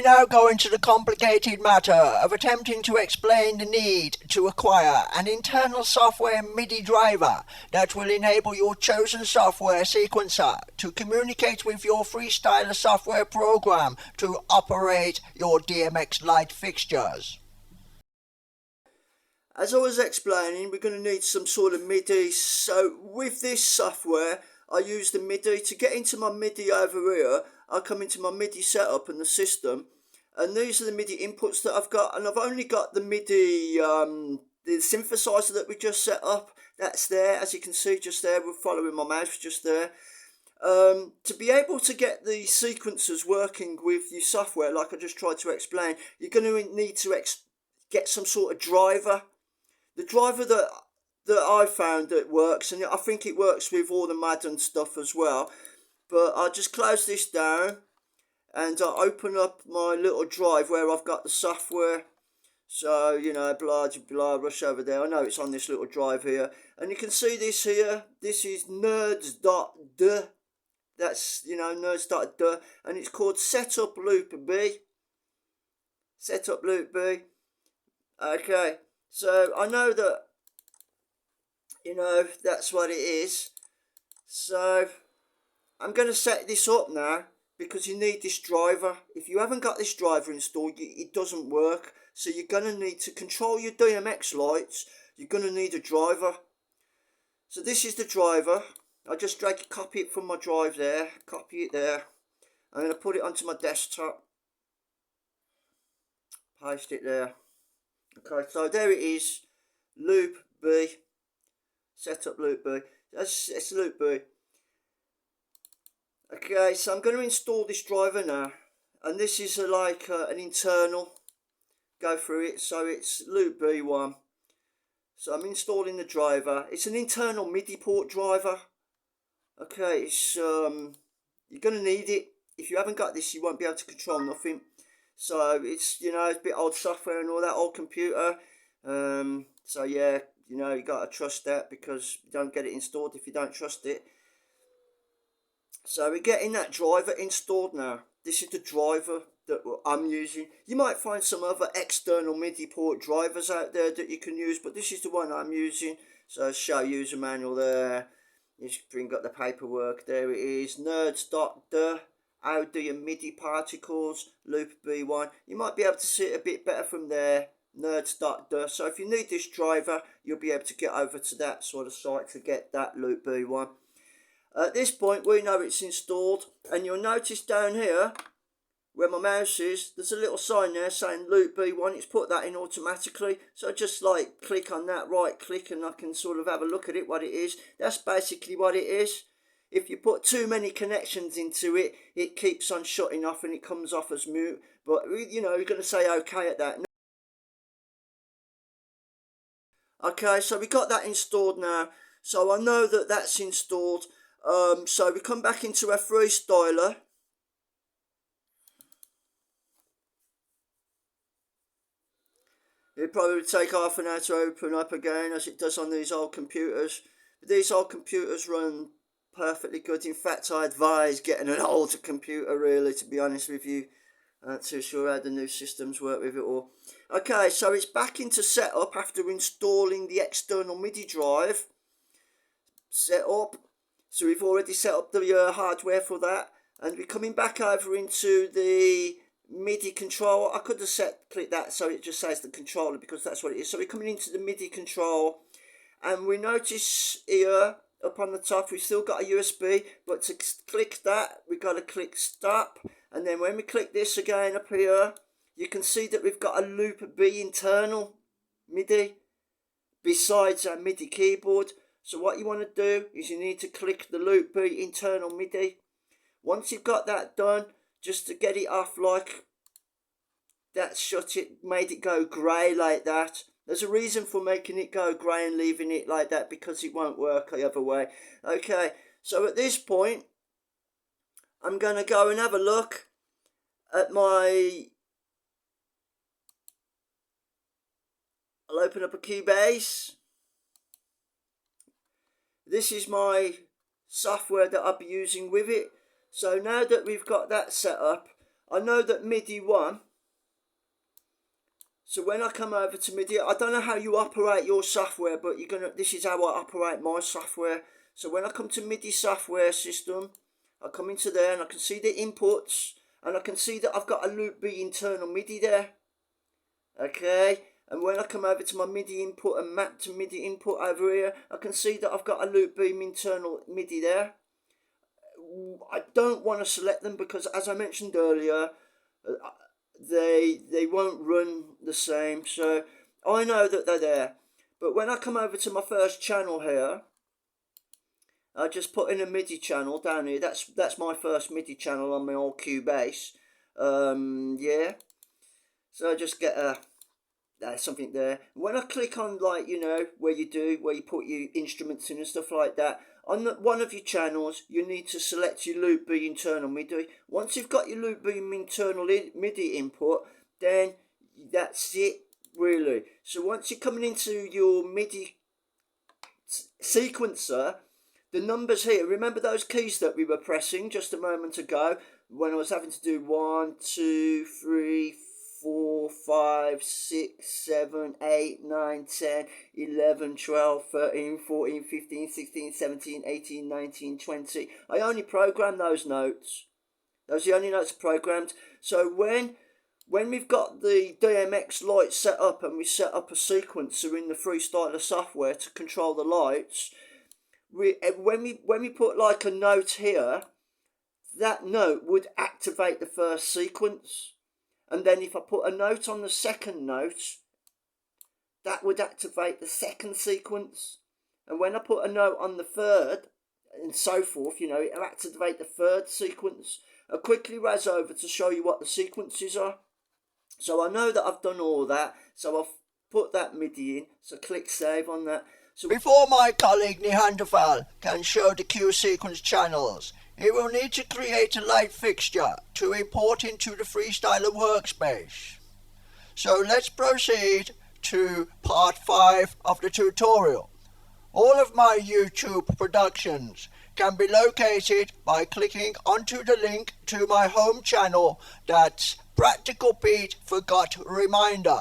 now go into the complicated matter of attempting to explain the need to acquire an internal software MIDI driver that will enable your chosen software sequencer to communicate with your Freestyler software program to operate your DMX Light fixtures. As I was explaining, we're going to need some sort of MIDI. So with this software, I use the MIDI. To get into my MIDI over here, I come into my MIDI setup in the system, and these are the MIDI inputs that I've got, and I've only got the MIDI, the synthesizer that we just set up. That's there, as you can see, just there. We're following my mouse just there. To be able to get the sequencers working with your software, like I just tried to explain, you're going to need to get some sort of driver. The driver that I found that works, and I think it works with all the Madden stuff as well. But I'll just close this down and I'll open up my little drive where I've got the software. So, you know, blah, blah, rush over there. I know it's on this little drive here. And you can see this here. This is nerds.d. That's, you know, nerds.d. And it's called Setup Loop B. Setup Loop B. Okay. So, I know that, you know, that's what it is. So I'm going to set this up now because you need this driver. If you haven't got this driver installed, it doesn't work. So you're going to need to control your DMX lights. You're going to need a driver. So this is the driver. I just copy it from my drive there. Copy it there. I'm going to put it onto my desktop. Paste it there. Okay, so there it is. Loop B. Setup Loop B. It's Loop B. Okay, so I'm going to install this driver now, and this is an internal. Go through it. So it's Loop B1. So I'm installing the driver. It's an internal MIDI port driver. Okay, it's you're going to need it. If you haven't got this, you won't be able to control nothing. So it's, you know, it's a bit old software and all that, old computer. So yeah, you know, you got to trust that, because you don't get it installed if you don't trust it. So we're getting that driver installed now. This is the driver that I'm using. You might find some other external MIDI port drivers out there that you can use, but this is the one I'm using. So show user manual there. You just bring up the paperwork. There it is. Nerds.d. How do your MIDI particles? Loop B1. You might be able to see it a bit better from there. Nerds.d. So if you need this driver, you'll be able to get over to that sort of site to get that Loop B1. At this point, we know it's installed, and you'll notice down here where my mouse is, there's a little sign there saying Loop B1. It's put that in automatically, so just like click on that, right click, and I can sort of have a look at it, what it is. That's basically what it is. If you put too many connections into it, it keeps on shutting off and it comes off as mute. But, you know, you're going to say okay at that. Okay, so we got that installed now. So I know that that's installed. So we come back into our Freestyler. It probably would take half an hour to open up again, as it does on these old computers. But these old computers run perfectly good. In fact, I advise getting an older computer, really, to be honest with you. I'm not too sure how the new systems work with it all. Okay, so it's back into setup after installing the external MIDI drive. Set up. So we've already set up the hardware for that, and we're coming back over into the MIDI control. I could have clicked that so it just says the controller, because that's what it is. So we're coming into the MIDI control, and we notice here up on the top we've still got a USB, but to click that we've got to click stop, and then when we click this again up here, you can see that we've got a Loop B internal MIDI besides our MIDI keyboard. So what you want to do is you need to click the Loop B internal MIDI. Once you've got that done, just to get it off like that, shut it, made it go grey like that. There's a reason for making it go grey and leaving it like that, because it won't work the other way. Okay, so at this point, I'm going to go and have a look at my... I'll open up a Cubase. This is my software that I'll be using with it. So now that we've got that set up, I know that MIDI 1. So when I come over to MIDI, I don't know how you operate your software, but this is how I operate my software. So when I come to MIDI software system, I come into there and I can see the inputs, and I can see that I've got a loop B internal MIDI there. Okay, and when I come over to my MIDI input and map to MIDI input over here, I can see that I've got a loop B internal MIDI there. I don't want to select them because, as I mentioned earlier, they won't run the same, so I know that they're there. But when I come over to my first channel here, I just put in a MIDI channel down here. That's my first MIDI channel on my old Cubase. Yeah. So I just get something there. When I click on, like, you know, where you put your instruments in and stuff like that, on one of your channels, you need to select your loop B internal MIDI. Once you've got your loop B internal MIDI input, then that's it, really. So once you're coming into your MIDI sequencer, the numbers here, remember those keys that we were pressing just a moment ago when I was having to do 1, 2, 3, 4, 5, 6, 7, 8, 9, 10, 11, 12, 13, 14, 15, 16, 17, 18, 19, 20. I only programmed those notes. Those are the only notes programmed. So when we've got the DMX Lights set up and we set up a sequencer in the Freestyler software to control the lights, when we put like a note here, that note would activate the first sequence. And then if I put a note on the second note, that would activate the second sequence. And when I put a note on the third, and so forth, you know, it'll activate the third sequence. I'll quickly razz over to show you what the sequences are. So I know that I've done all that, so I've put that MIDI in, so click save on that. So before my colleague Neanderthal can show the Q sequence channels, he will need to create a light fixture to import into the Freestyler workspace. So let's proceed to part 5 of the tutorial. All of my YouTube productions can be located by clicking onto the link to my home channel, that's Practical Pete Forgot Reminder.